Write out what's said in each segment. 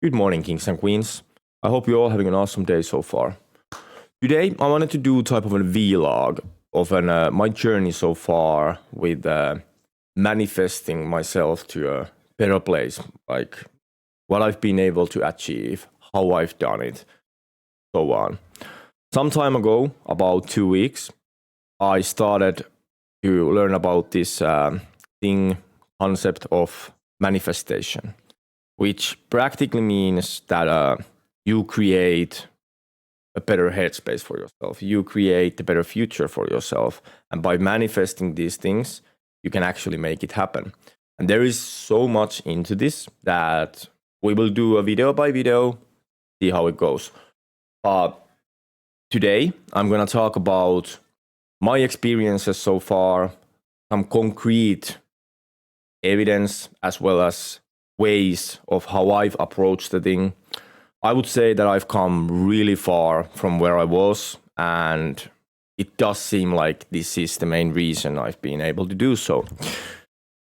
Good morning, kings and queens. I hope you're all having an awesome day so far. Today, I wanted to do type of a vlog of my journey so far with manifesting myself to a better place, like what I've been able to achieve, how I've done it, so on. Some time ago, about 2 weeks, I started to learn about this concept of manifestation, which practically means that you create a better headspace for yourself. You create a better future for yourself. And by manifesting these things, you can actually make it happen. And there is so much into this that we will do a video by video, see how it goes. Today, I'm going to talk about my experiences so far, some concrete evidence, as well as ways of how I've approached the thing. I would say that I've come really far from where I was, and it does seem like this is the main reason I've been able to do so.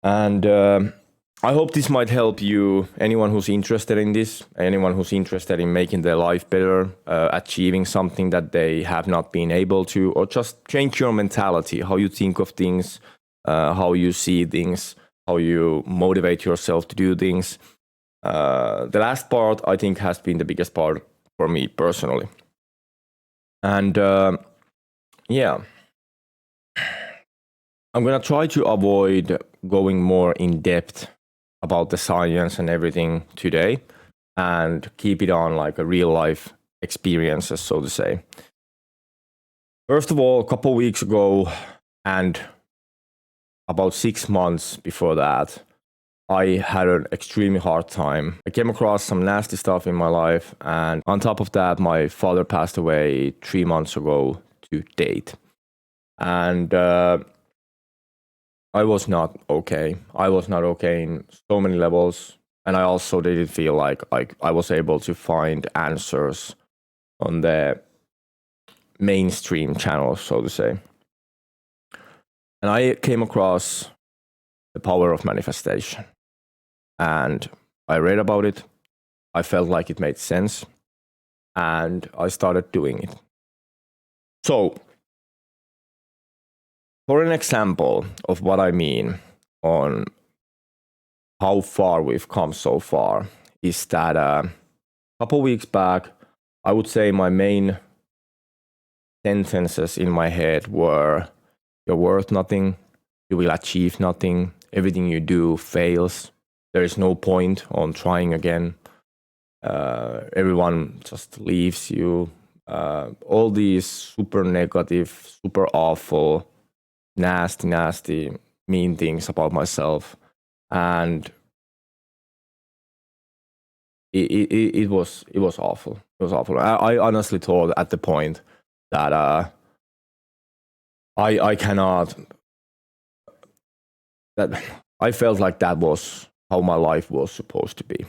And I hope this might help you, anyone who's interested in this, anyone who's interested in making their life better, achieving something that they have not been able to, or just change your mentality, how you think of things, how you see things, how you motivate yourself to do things. The last part, I think, has been the biggest part for me personally. And yeah, I'm going to try to avoid going more in depth about the science and everything today and keep it on like a real life experiences, so to say. First of all, a couple of weeks ago and about 6 months before that, I had an extremely hard time. I came across some nasty stuff in my life, and on top of that, my father passed away 3 months ago to date. And I was not okay. I was not okay in so many levels, and I also didn't feel like I was able to find answers on the mainstream channels, so to say. And I came across the power of manifestation. And I read about it. I felt like it made sense. And I started doing it. So, for an example of what I mean on how far we've come so far, is that a couple weeks back, I would say my main sentences in my head were, you're worth nothing, you will achieve nothing, everything you do fails, there is no point on trying again, everyone just leaves you, all these super negative, super awful, nasty, mean things about myself. And it was awful. It was awful. I honestly thought at the point that I cannot, that I felt like that was how my life was supposed to be.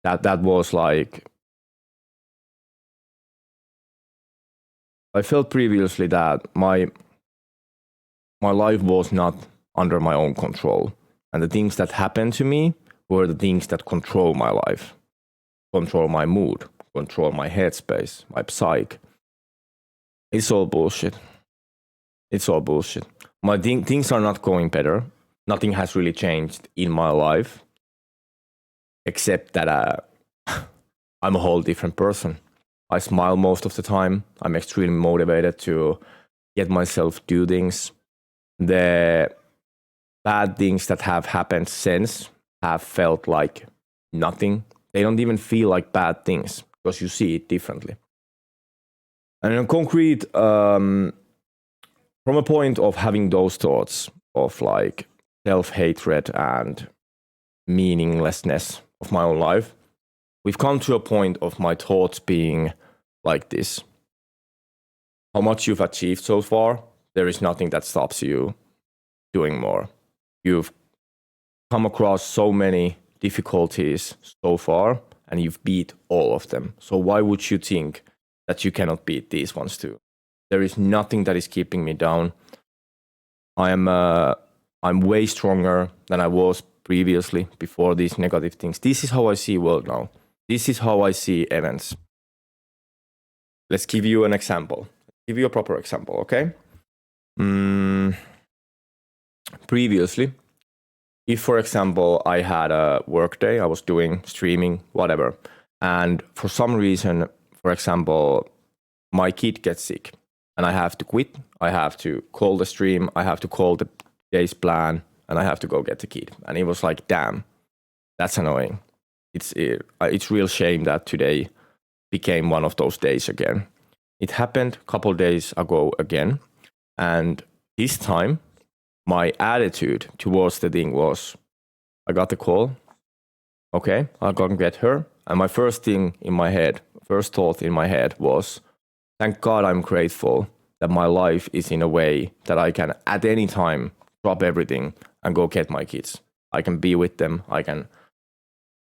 That was like, I felt previously that my life was not under my own control, and the things that happened to me were the things that control my life, control my mood, control my headspace, my psyche. It's all bullshit. It's all bullshit. Things are not going better. Nothing has really changed in my life, except that I'm a whole different person. I smile most of the time. I'm extremely motivated to get myself do things. The bad things that have happened since have felt like nothing. They don't even feel like bad things because you see it differently. And in concrete, from a point of having those thoughts of like self-hatred and meaninglessness of my own life, we've come to a point of my thoughts being like this. How much you've achieved so far, there is nothing that stops you doing more. You've come across so many difficulties so far, and you've beat all of them. So why would you think that you cannot beat these ones too? There is nothing that is keeping me down. I'm way stronger than I was previously before these negative things. This is how I see world now. This is how I see events. Let's give you an example. Give you a proper example, okay? Previously, if, for example, I had a work day, I was doing streaming, whatever, and for some reason, for example, my kid gets sick and I have to quit, I have to call the stream, I have to call the day's plan, and I have to go get the kid. And it was like, damn, that's annoying. It's real shame that today became one of those days again. It happened a couple days ago again, and this time my attitude towards the thing was, I got the call, okay, I'll go and get her. And my first thought in my head was, thank God I'm grateful that my life is in a way that I can at any time drop everything and go get my kids. I can be with them, I can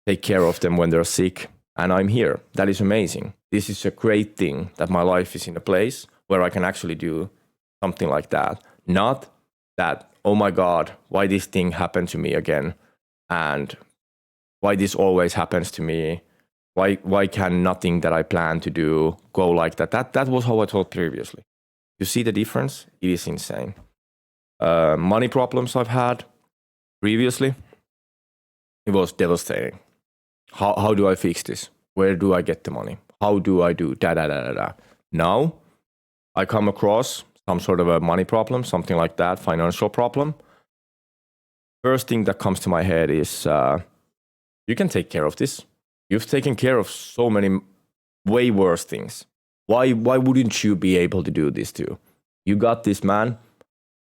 take care of them when they're sick, and I'm here. That is amazing. This is a great thing that my life is in a place where I can actually do something like that. Not that, oh my God, why this thing happened to me again? And why this always happens to me? Why can nothing that I plan to do go like that? That was how I thought previously. You see the difference? It is insane. Money problems I've had previously, it was devastating. How do I fix this? Where do I get the money? How do I do da? Now I come across some sort of a money problem, something like that, financial problem. First thing that comes to my head is, you can take care of this. You've taken care of so many way worse things. Why wouldn't you be able to do this too? You got this, man.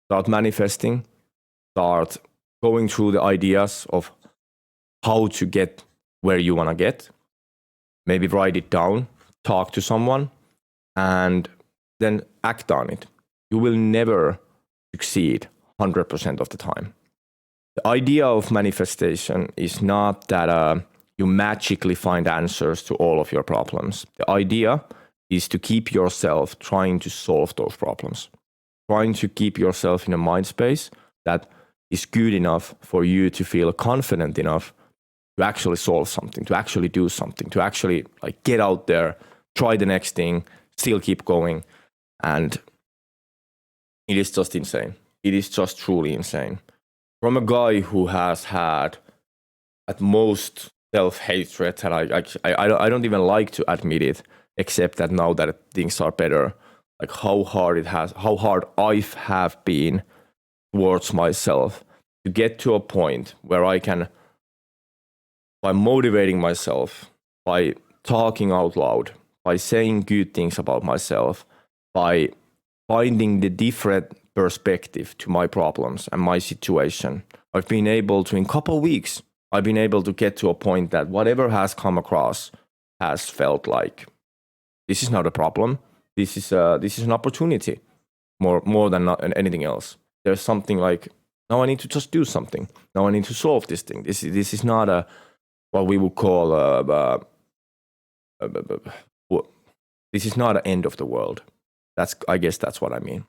Start manifesting. Start going through the ideas of how to get where you want to get. Maybe write it down, talk to someone, and then act on it. You will never succeed 100% of the time. The idea of manifestation is not that you magically find answers to all of your problems. The idea is to keep yourself trying to solve those problems, trying to keep yourself in a mind space that is good enough for you to feel confident enough to actually solve something, to actually do something, to actually like get out there, try the next thing, still keep going. And it is just insane. It is just truly insane. From a guy who has had at most self-hatred, and I don't even like to admit it, except that now that things are better, like how hard I have been towards myself to get to a point where I can, by motivating myself, by talking out loud, by saying good things about myself, by finding the different perspective to my problems and my situation, I've been able to, in a couple of weeks, I've been able to get to a point that whatever has come across has felt like, this is not a problem. This is an opportunity, more than anything else. There's something like, now I need to just do something. Now I need to solve this thing. This is not a what we would call this is not an end of the world. I guess that's what I mean.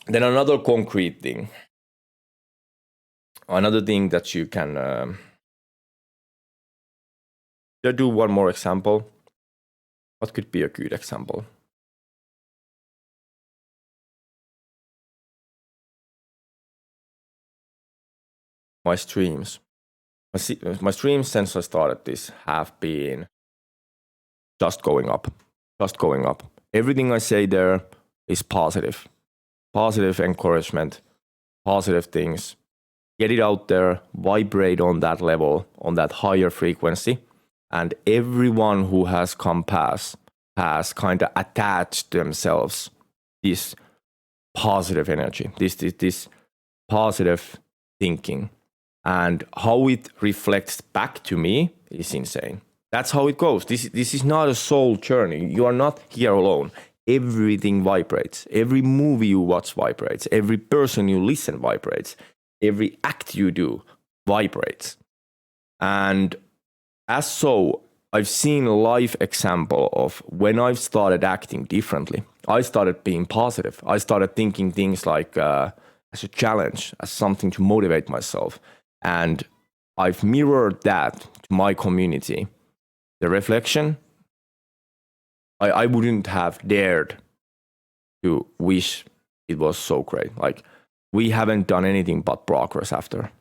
Then another concrete thing, another thing that you can do one more example. What could be a good example? My streams. My streams since I started this have been just going up. Everything I say there is positive. Positive encouragement, positive things. Get it out there, vibrate on that level, on that higher frequency. And everyone who has come past has kind of attached themselves this positive energy, this positive thinking. And how it reflects back to me is insane. That's how it goes. This is not a soul journey. You are not here alone. Everything vibrates. Every movie you watch vibrates. Every person you listen vibrates. Every act you do vibrates. And as so, I've seen a live example of when I've started acting differently. I started being positive. I started thinking things like as a challenge, as something to motivate myself. And I've mirrored that to my community. The reflection, I wouldn't have dared to wish it was so great. Like, we haven't done anything but progress after.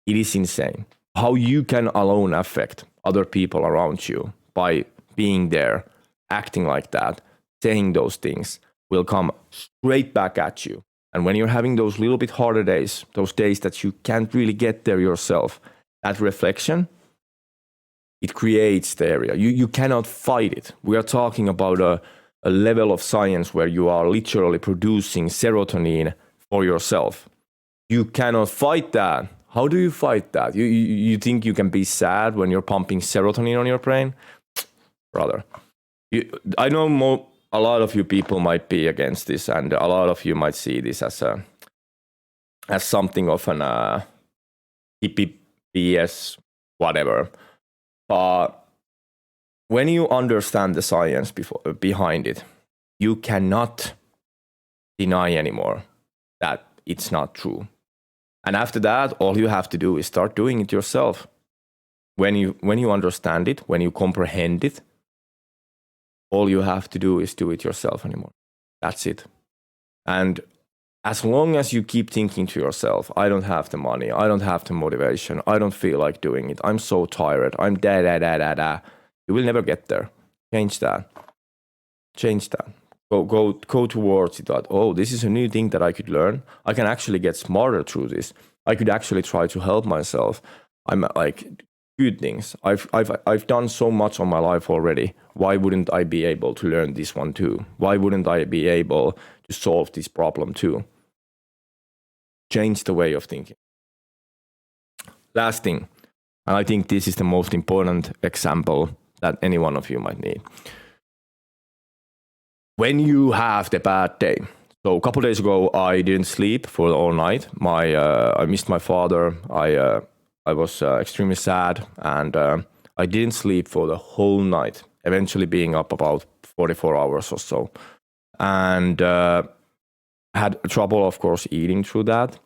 It is insane how you can alone affect other people around you by being there, acting like that, saying those things will come straight back at you. And when you're having those little bit harder days, those days that you can't really get there yourself, that reflection, it creates the area. You cannot fight it. We are talking about a level of science where you are literally producing serotonin for yourself. You cannot fight that. How do you fight that? You think you can be sad when you're pumping serotonin on your brain? Brother, I know a lot of you people might be against this, and a lot of you might see this as something of an hippie BS, whatever. But when you understand the science behind it, you cannot deny anymore that it's not true. And after that, all you have to do is start doing it yourself. When you understand it, when you comprehend it, all you have to do is do it yourself anymore. That's it. And as long as you keep thinking to yourself, I don't have the money, I don't have the motivation, I don't feel like doing it, I'm so tired, I'm da, you will never get there. Change that. Go towards it. That, oh, this is a new thing that I could learn. I can actually get smarter through this. I could actually try to help myself. I'm like, good things. I've done so much on my life already. Why wouldn't I be able to learn this one too? Why wouldn't I be able to solve this problem too? Change the way of thinking. Last thing, and I think this is the most important example that any one of you might need. When you have the bad day. So a couple of days ago, I didn't sleep for the whole night. I missed my father. I was extremely sad, and I didn't sleep for the whole night, eventually being up about 44 hours or so. And had trouble, of course, eating through that.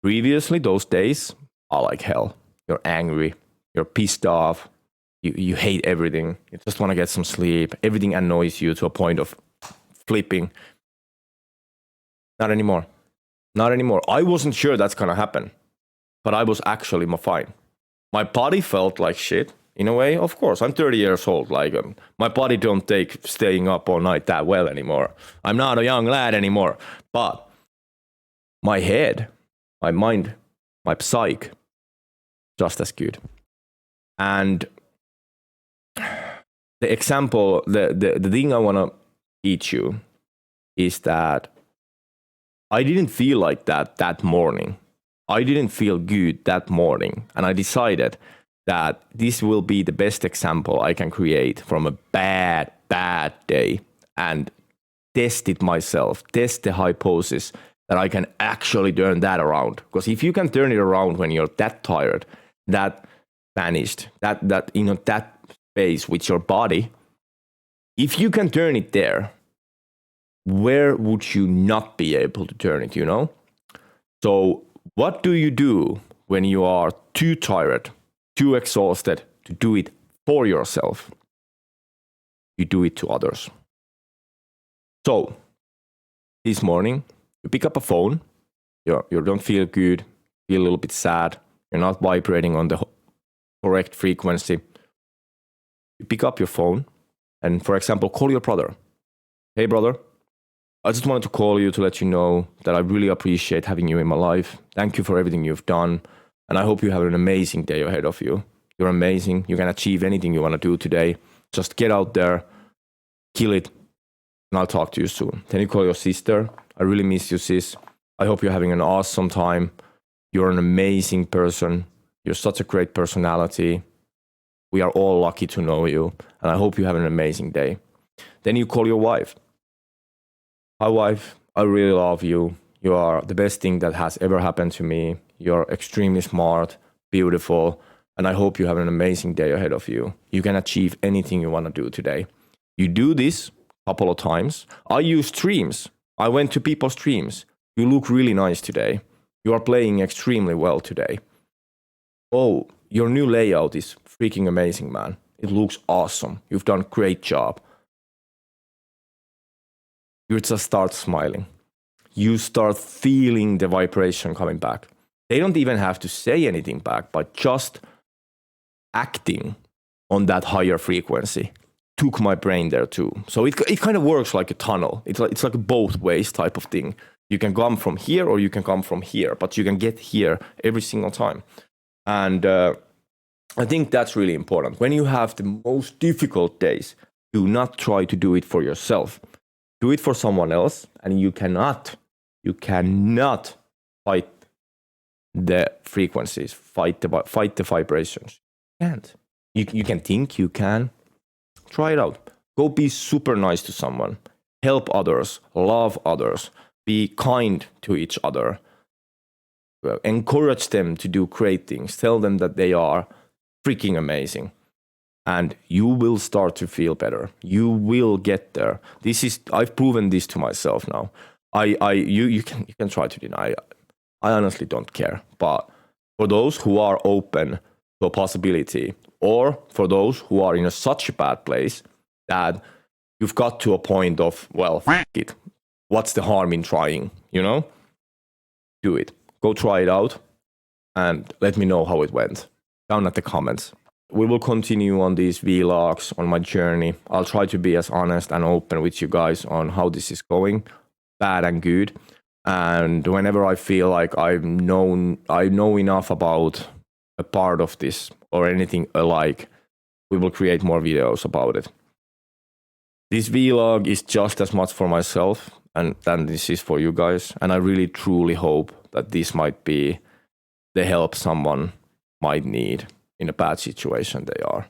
Previously, those days are like hell. You're angry, you're pissed off, you hate everything. You just want to get some sleep. Everything annoys you to a point of flipping. Not anymore. Not anymore. I wasn't sure that's going to happen, but I was actually fine. My body felt like shit in a way. Of course, I'm 30 years old. Like my body don't take staying up all night that well anymore. I'm not a young lad anymore. But my head, my mind, my psyche, just as good. And the example, the thing I want to teach you is that I didn't feel like that morning. I didn't feel good that morning. And I decided that this will be the best example I can create from a bad day, and test it myself, test the hypothesis that I can actually turn that around. Because if you can turn it around when you're that tired, that vanished, that space with your body, if you can turn it there, where would you not be able to turn it, So what do you do when you are too tired, too exhausted to do it for yourself? You do it to others. So this morning, you pick up a phone, you don't feel good, feel a little bit sad, you're not vibrating on the correct frequency. You pick up your phone and, for example, call your brother. Hey, brother, I just wanted to call you to let you know that I really appreciate having you in my life. Thank you for everything you've done. And I hope you have an amazing day ahead of you. You're amazing. You can achieve anything you want to do today. Just get out there, kill it, and I'll talk to you soon. Then you call your sister. I really miss you, sis. I hope you're having an awesome time. You're an amazing person. You're such a great personality. We are all lucky to know you. And I hope you have an amazing day. Then you call your wife. Hi, wife. I really love you. You are the best thing that has ever happened to me. You're extremely smart, beautiful, and I hope you have an amazing day ahead of you. You can achieve anything you want to do today. You do this a couple of times. I use streams. I went to people's streams. You look really nice today. You are playing extremely well today. oh, your new layout is freaking amazing, man. It looks awesome. You've done a great job. You just start smiling. You start feeling the vibration coming back. They don't even have to say anything back, but just acting on that higher frequency took my brain there too. So it kind of works like a tunnel. It's like a both ways type of thing. You can come from here or you can come from here, but you can get here every single time. And I think that's really important. When you have the most difficult days, do not try to do it for yourself. Do it for someone else, and you cannot fight the frequencies, fight the vibrations. You can't. You can think, you can. Try it out. Go be super nice to someone. Help others, love others, be kind to each other. Encourage them to do great things. Tell them that they are freaking amazing. And you will start to feel better. You will get there. I've proven this to myself now. You can try to deny. I honestly don't care. But for those who are open to a possibility, or for those who are in such a bad place that you've got to a point of, well, f it. What's the harm in trying? Do it. Go try it out and let me know how it went down at the comments. We will continue on these vlogs on my journey. I'll try to be as honest and open with you guys on how this is going, bad and good. And whenever I feel like I know enough about a part of this or anything alike, we will create more videos about it. This vlog is just as much for myself and than this is for you guys. And I really truly hope that this might be the help someone might need in a bad situation they are.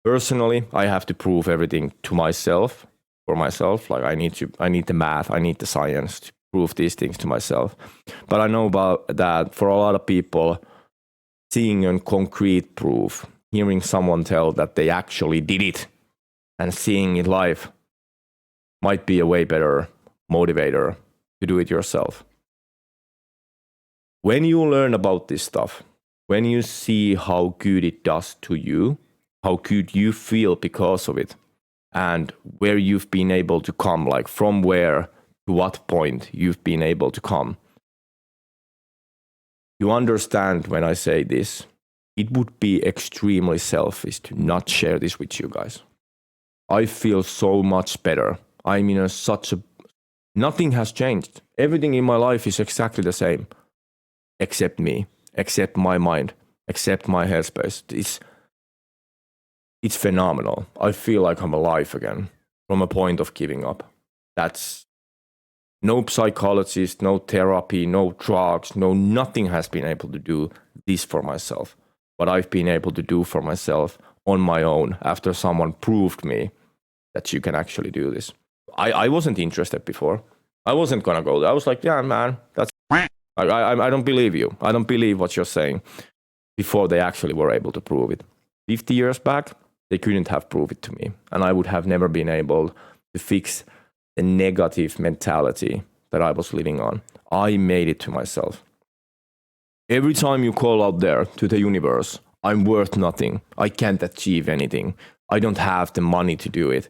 Personally, I have to prove everything to myself, for myself. Like I need the math, I need the science to prove these things to myself. But I know about that for a lot of people, seeing a concrete proof, hearing someone tell that they actually did it and seeing it live might be a way better motivator to do it yourself. When you learn about this stuff, when you see how good it does to you, how good you feel because of it, and where you've been able to come, like from where to what point you've been able to come, you understand when I say this, it would be extremely selfish to not share this with you guys. I feel so much better. I'm in nothing has changed. Everything in my life is exactly the same, except me, except my mind, except my headspace. It's phenomenal. I feel like I'm alive again from a point of giving up. That's no psychologist, no therapy, no drugs, nothing has been able to do this for myself. What I've been able to do for myself on my own after someone proved me that you can actually do this. I wasn't interested before. I wasn't gonna go there. I was like, yeah, man, that's I don't believe you. I don't believe what you're saying. Before they actually were able to prove it. 50 years back, they couldn't have proved it to me. And I would have never been able to fix the negative mentality that I was living on. I made it to myself. Every time you call out there to the universe, I'm worth nothing. I can't achieve anything. I don't have the money to do it.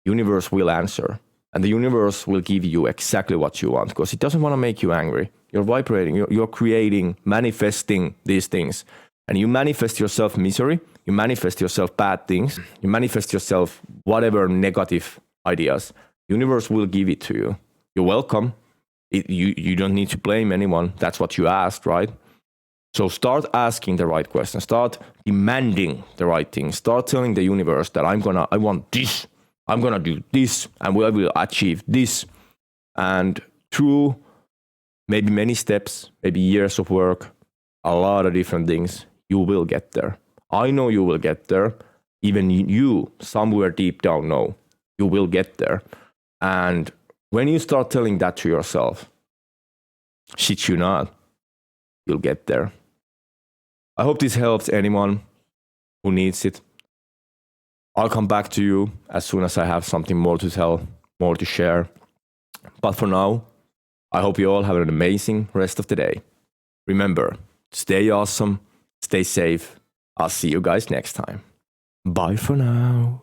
Universe will answer. And the universe will give you exactly what you want because it doesn't want to make you angry. You're vibrating, you're creating, manifesting these things. And you manifest yourself misery, you manifest yourself bad things, you manifest yourself whatever negative ideas. Universe will give it to you. You're welcome. You don't need to blame anyone. That's what you asked, right? So start asking the right questions. Start demanding the right things. Start telling the universe that I want this. I'm going to do this and I will achieve this. And through maybe many steps, maybe years of work, a lot of different things, you will get there. I know you will get there. Even you, somewhere deep down, know you will get there. And when you start telling that to yourself, shit you not, you'll get there. I hope this helps anyone who needs it. I'll come back to you as soon as I have something more to tell, more to share. But for now, I hope you all have an amazing rest of the day. Remember, stay awesome, Stay safe. I'll see you guys next time. Bye for now.